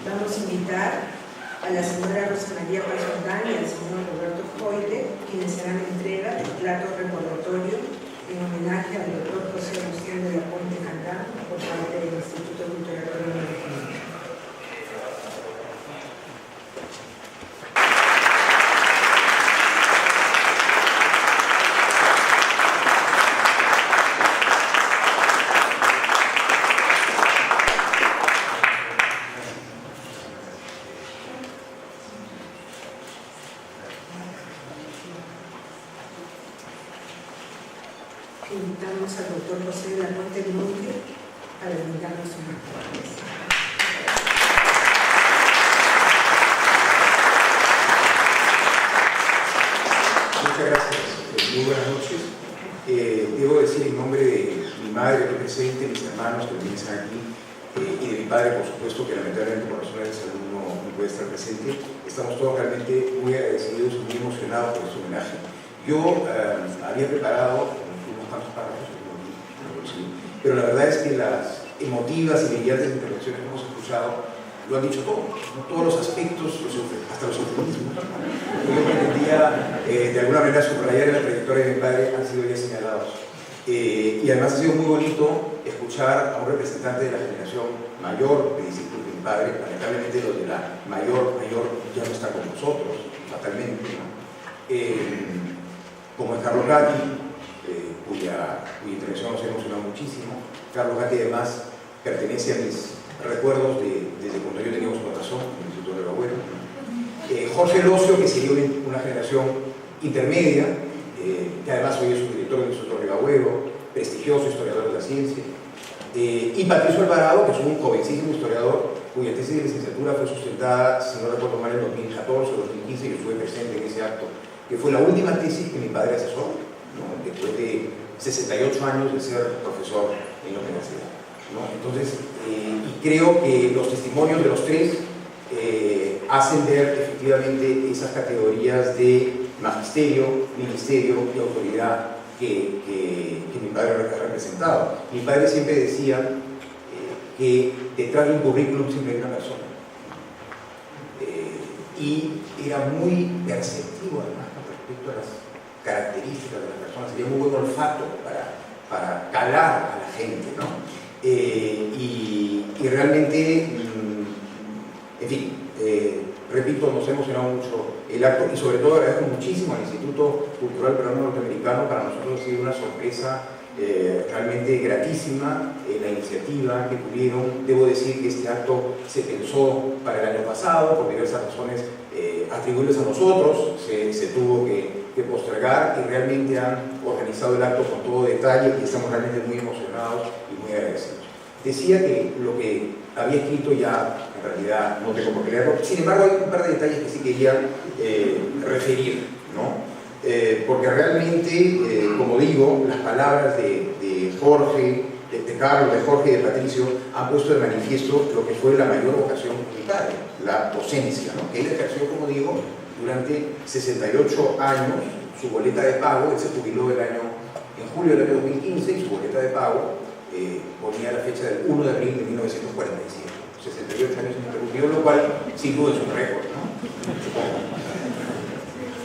Vamos a invitar a la señora Rosa María Paz Jordán y al señor Roberto Foyle, quienes harán entrega del plato recordatorio en homenaje al doctor José Agustín de la Puente Cantán por parte del Instituto Cultural Peruano de México. Invitamos al doctor José de la Puente Monte para brindarnos unas palabras. Muchas gracias. Muy buenas noches. Debo decir en nombre de mi madre que presente, mis hermanos que también están aquí, y de mi padre, por supuesto, que lamentablemente por razones de salud no puede estar presente. Estamos todos realmente muy agradecidos y muy emocionados por este homenaje. Yo había preparado unos cuantos párrafos, pero la verdad es que las emotivas y brillantes intervenciones que hemos escuchado lo han dicho todo, ¿no? Todos los aspectos, hasta los eufemismos que yo pretendía de alguna manera subrayar en la trayectoria de mi padre han sido ya señalados. Y además ha sido muy bonito escuchar a un representante de la generación mayor de discípulos de mi padre. Lamentablemente los de la mayor ya no están con nosotros, fatalmente, ¿no? Como es Carlos Gatti, cuya intervención nos ha emocionado muchísimo. Carlos Gatti además pertenece a mis recuerdos desde cuando yo tenía uso de razón en el Instituto de Ribagüero. Jorge Locio, que sería una generación intermedia, que además hoy es un director del Instituto de Ribagüero, prestigioso historiador de la ciencia. Y Patricio Alvarado, que es un jovencísimo historiador cuya tesis de licenciatura fue sustentada, si no recuerdo mal, en 2014 o 2015, y yo estuve presente en ese acto, que fue la última tesis que mi padre asesoró, ¿no? Después de 68 años de ser profesor en la universidad, ¿no? Entonces, y creo que los testimonios de los tres hacen ver efectivamente esas categorías de magisterio, ministerio y autoridad que mi padre ha representado. Mi padre siempre decía que detrás de un currículum siempre hay una persona. Y era muy perceptivo además con respecto a las características de las personas, tenía muy buen olfato para calar a la gente, ¿no? Y realmente, en fin, repito, nos ha emocionado mucho el acto y sobre todo agradezco muchísimo al Instituto Cultural Peruano Norteamericano. Para nosotros ha sido una sorpresa realmente gratísima la iniciativa que tuvieron. Debo decir que este acto se pensó para el año pasado, por diversas razones atribuibles a nosotros, se tuvo que postergar y realmente han organizado el acto con todo detalle y estamos realmente muy emocionados y muy agradecidos. Decía que lo que había escrito ya en realidad no tengo por qué leerlo, sin embargo hay un par de detalles que sí quería referir, ¿no? Porque realmente, como digo, las palabras de Jorge, de Carlos, de Jorge y de Patricio han puesto de manifiesto lo que fue la mayor vocación de mi padre, la docencia, ¿no? Que él ejerció, como digo, durante 68 años su boleta de pago. Él se jubiló en julio del año 2015 y su boleta de pago ponía la fecha del 1 de abril de 1947, 68 años ininterrumpidos, lo cual sin duda es un récord, ¿no?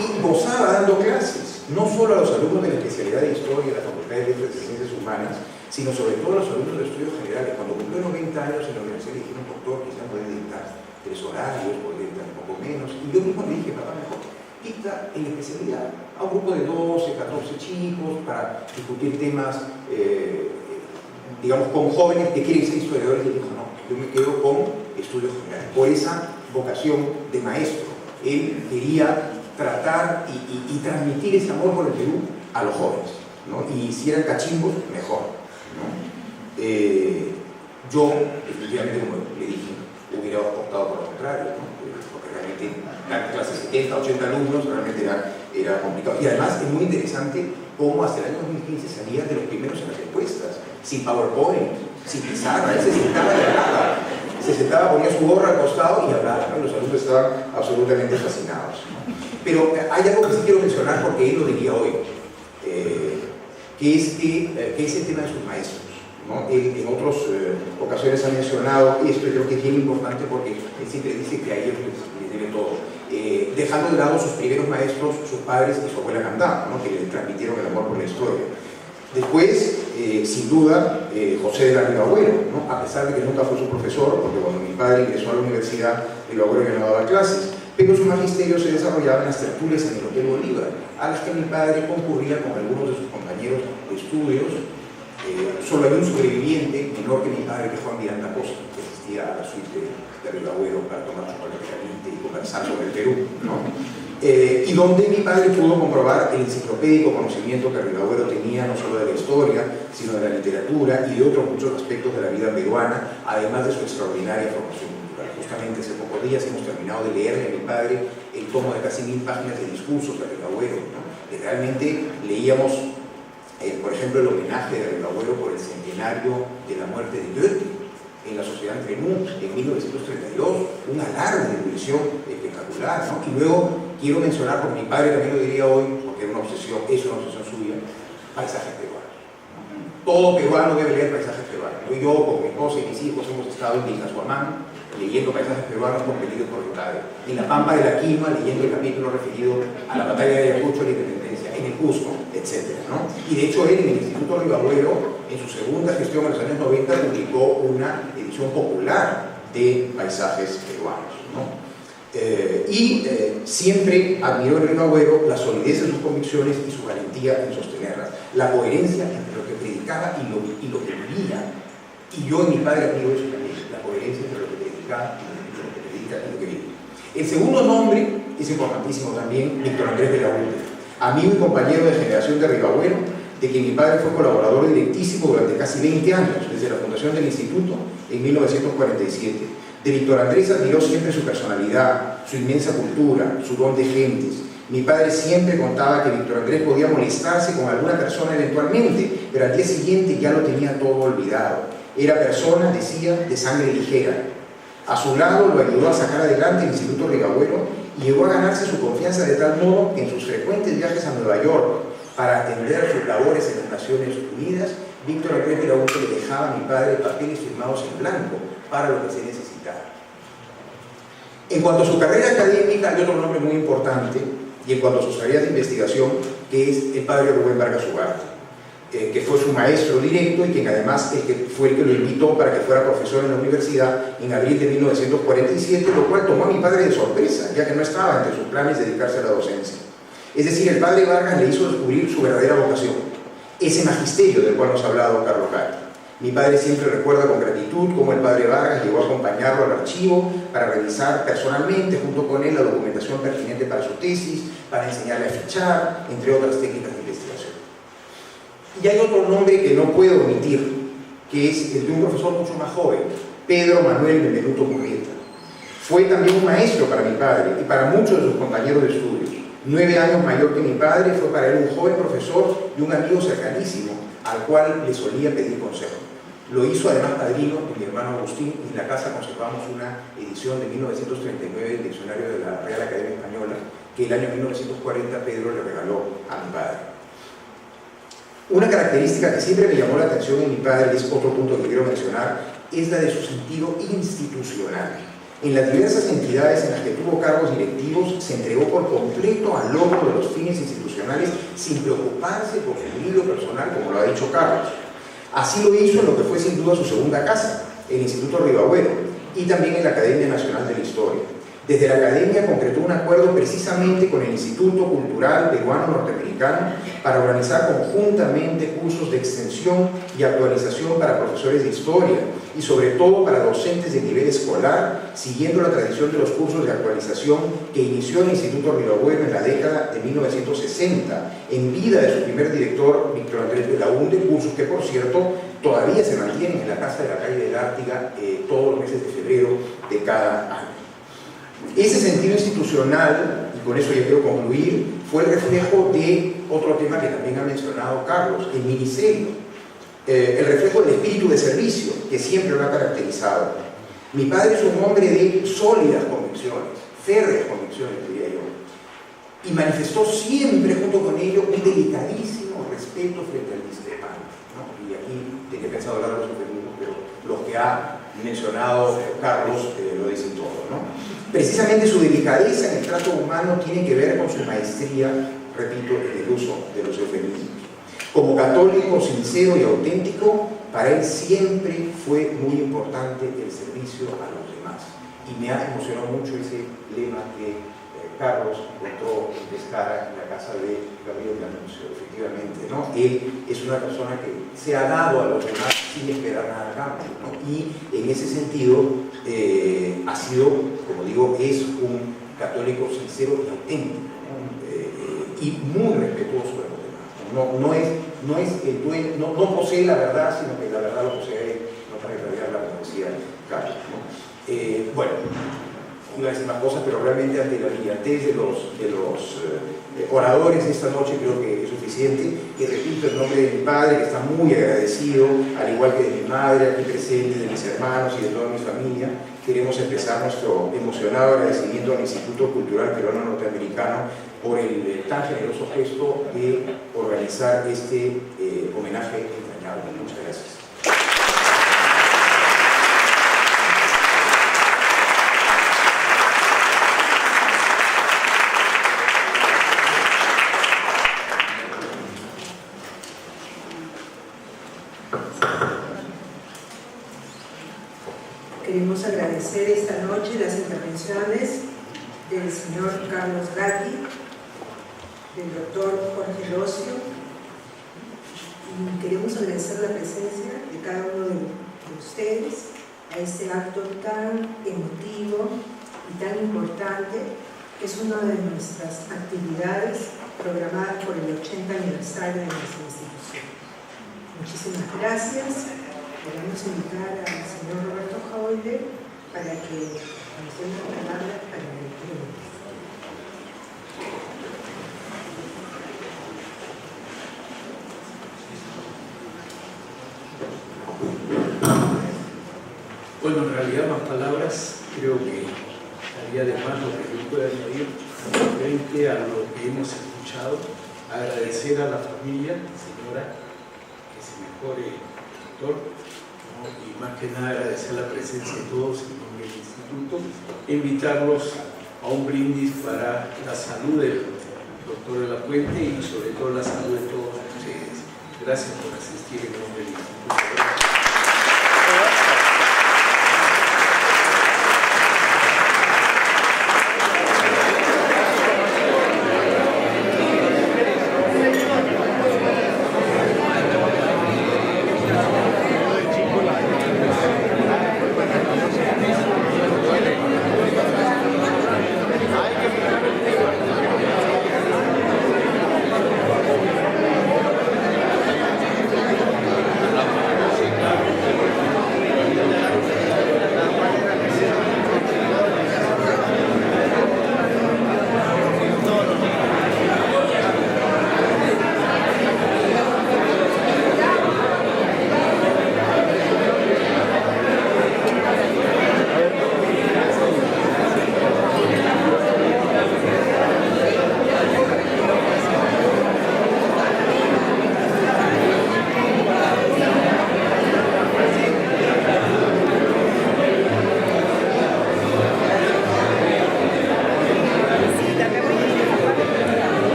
Y gozaba dando clases, no solo a los alumnos de la especialidad de Historia de la Facultad de Letras y Ciencias Humanas, sino sobre todo a los alumnos de estudios generales. Cuando cumplió 90 años en la universidad le dijeron: doctor, quizá puede dictar 3 horarios, puede dictar un poco menos. Y yo mismo le dije: papá, mejor dicta en la especialidad a un grupo de 12, 14 chicos para discutir temas, digamos, con jóvenes que quieren ser historiadores. Y dijo: no, yo me quedo con estudios generales. Por esa vocación de maestro, él quería tratar y transmitir ese amor por el Perú a los jóvenes, ¿no? Y si eran cachimbos, mejor, ¿no? Yo, definitivamente, como le dije, hubiera optado por lo contrario, ¿no? Porque realmente dar clases de 70, 80 alumnos realmente era complicado. Y además es muy interesante cómo hasta el año 2015 salían de los primeros en las encuestas, sin PowerPoint, sin pizarra. Él se sentaba y hablaba, ponía su gorra al costado y hablaba, ¿no? Los alumnos estaban absolutamente fascinados, ¿no? Pero hay algo que sí quiero mencionar, porque él lo diría hoy, que es el tema de sus maestros, ¿no? Él en otras ocasiones ha mencionado esto, y creo que es bien importante porque él siempre dice que a ellos les debe todo, dejando de lado sus primeros maestros, sus padres y su abuela Candá, ¿no? Que le transmitieron el amor por la historia. Después, sin duda, José de la Ribagüero, ¿no? A pesar de que nunca fue su profesor, porque cuando mi padre ingresó a la universidad, Ribagüero ya no daba clases, pero su magisterio se desarrollaba en las tertulias en el Hotel Bolívar, a las que mi padre concurría con algunos de sus compañeros de estudios. Solo hay un sobreviviente menor que mi padre, que fue Juan Miranda Costa, que asistía a la suite de Ribagüero para tomar chocolate caliente y conversar sobre el Perú, ¿no? Y donde mi padre pudo comprobar el enciclopédico conocimiento que Ribagüero tenía no solo de la historia, sino de la literatura y de otros muchos aspectos de la vida peruana, además de su extraordinaria formación cultural. Justamente hace pocos días hemos terminado de leerle a mi padre el tomo de casi 1000 páginas de discursos de Ribagüero, ¿no? Que realmente leíamos, por ejemplo, el homenaje de Ribagüero por el centenario de la muerte de Goethe en la Sociedad Entremú en 1932, un alarde de ebullición espectacular, ¿no? Y luego quiero mencionar, porque mi padre también lo diría hoy, porque es una obsesión suya, paisajes peruanos. Todo peruano debe leer paisajes peruanos. Yo con mi esposa y mis hijos hemos estado en Vilcasuamán leyendo paisajes peruanos competidos por mi padre. En la Pampa de la Quima leyendo el capítulo referido a la batalla de Ayacucho y la independencia, en el Cusco, etc., ¿no? Y de hecho él en el Instituto Ribagüero, en su segunda gestión en los años 90, publicó una edición popular de paisajes peruanos, ¿no? Siempre admiró en Ribagüero la solidez de sus convicciones y su valentía en sostenerlas, la coherencia entre lo que predicaba y lo que vivía. Y yo en mi padre admiro eso también, la coherencia entre lo que predicaba y lo que predica y lo que vive. El segundo nombre es importantísimo también, Víctor Andrés de la Unde, amigo y compañero de generación de Ribagüero, de quien mi padre fue colaborador directísimo durante casi 20 años, desde la fundación del instituto en 1947. De Víctor Andrés admiró siempre su personalidad, su inmensa cultura, su don de gentes. Mi padre siempre contaba que Víctor Andrés podía molestarse con alguna persona eventualmente, pero al día siguiente ya lo tenía todo olvidado. Era persona, decía, de sangre ligera. A su lado lo ayudó a sacar adelante el Instituto Ribagüero y llegó a ganarse su confianza de tal modo que en sus frecuentes viajes a Nueva York para atender sus labores en las Naciones Unidas, Víctor Andrés de la Unde le dejaba a mi padre papeles firmados en blanco para lo que se necesitara. En cuanto a su carrera académica, hay otro nombre muy importante, y en cuanto a sus tareas de investigación, que es el padre Rubén Vargas Ugarte, que fue su maestro directo y quien además fue el que lo invitó para que fuera profesor en la universidad en abril de 1947, lo cual tomó a mi padre de sorpresa, ya que no estaba entre sus planes dedicarse a la docencia. Es decir, el padre Vargas le hizo descubrir su verdadera vocación, ese magisterio del cual nos ha hablado Carlos Gatti. Mi padre siempre recuerda con gratitud cómo el padre Vargas llegó a acompañarlo al archivo para revisar personalmente junto con él la documentación pertinente para su tesis, para enseñarle a fichar, entre otras técnicas de investigación. Y hay otro nombre que no puedo omitir, que es el de un profesor mucho más joven, Pedro Manuel Benvenuto Murrieta. Fue también un maestro para mi padre y para muchos de sus compañeros de estudios. 9 años mayor que mi padre, fue para él un joven profesor y un amigo cercanísimo, al cual le solía pedir consejo. Lo hizo además padrino de mi hermano Agustín, y en la casa conservamos una edición de 1939 del Diccionario de la Real Academia Española, que el año 1940 Pedro le regaló a mi padre. Una característica que siempre me llamó la atención en mi padre, y es otro punto que quiero mencionar, es la de su sentido institucional. En las diversas entidades en las que tuvo cargos directivos, se entregó por completo al logro de los fines institucionales sin preocuparse por su brillo personal, como lo ha dicho Carlos. Así lo hizo en lo que fue sin duda su segunda casa, el Instituto Ribagüero, y también en la Academia Nacional de la Historia. Desde la Academia concretó un acuerdo precisamente con el Instituto Cultural Peruano Norteamericano para organizar conjuntamente cursos de extensión y actualización para profesores de historia y sobre todo para docentes de nivel escolar, siguiendo la tradición de los cursos de actualización que inició el Instituto Ribagüero en la década de 1960, en vida de su primer director, Víctor Andrés de la Unde, cursos que, por cierto, todavía se mantienen en la Casa de la Calle del Ártiga todos los meses de febrero de cada año. Ese sentido institucional, y con eso ya quiero concluir, fue el reflejo de otro tema que también ha mencionado Carlos, el ministerio, el reflejo del espíritu de servicio que siempre lo ha caracterizado. Mi padre es un hombre de sólidas convicciones, férreas convicciones, diría yo, y manifestó siempre junto con ello un delicadísimo respeto frente al discrepante, ¿no? Y aquí tenía pensado hablar de los feminismos, pero los que ha mencionado Carlos lo dicen todo, ¿no? Precisamente su delicadeza en el trato humano tiene que ver con su maestría, repito, en el uso de los eufemismos. Como católico sincero y auténtico, para él siempre fue muy importante el servicio a los demás. Y me ha emocionado mucho ese lema que Carlos encontró en Pescara, en la casa de Gabriel D'Annunzio, efectivamente, ¿no? Él es una persona que se ha dado a los demás sin esperar nada a cambio, ¿no? Y en ese sentido ha sido, como digo, es un católico sincero y auténtico, ¿no? Y muy respetuoso de los demás. No es el dueño, no posee la verdad, sino que la verdad lo posee él, no para irradiarla, como decía Carlos, ¿no? Bueno, iba a decir más cosas, pero realmente ante la brillantez de los oradores de esta noche creo que es suficiente. Y repito el nombre de mi padre, que está muy agradecido, al igual que de mi madre aquí presente, de mis hermanos y de toda mi familia. Queremos empezar nuestro emocionado agradecimiento al Instituto Cultural Peruano Norteamericano por el tan generoso gesto de organizar este homenaje entrañable. Muchas gracias. Queremos agradecer esta noche las intervenciones del señor Carlos Gatti, del doctor Jorge Rocio, y queremos agradecer la presencia de cada uno de ustedes a este acto tan emotivo y tan importante, que es una de nuestras actividades programadas por el 80 aniversario de nuestra institución. Muchísimas gracias. Podemos invitar al señor Roberto Jaude para que nos dé una palabra para el pleno. Bueno, en realidad más palabras, creo que haría de más lo que yo pueda añadir frente a lo que hemos escuchado. Agradecer a la familia, señora, que se mejore, doctor, ¿no? Y más que nada agradecer la presencia de todos en nombre del instituto, e invitarlos a un brindis para la salud del doctor de la Puente y sobre todo la salud de todos ustedes. Gracias por asistir en nombre del instituto.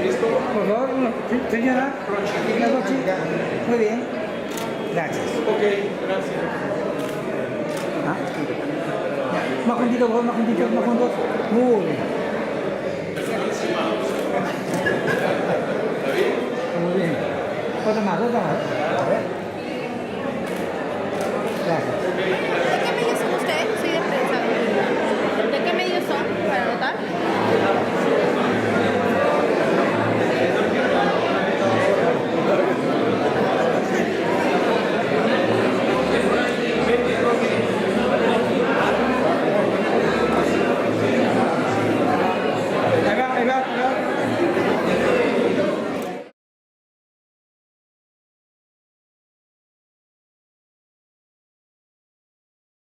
¿Listo? Por favor, señora. Muy bien. Gracias. Ok, gracias. Ah, más juntito, por favor, más juntitos, más juntos. Muy bien. Muy bien. Otra más, otra más.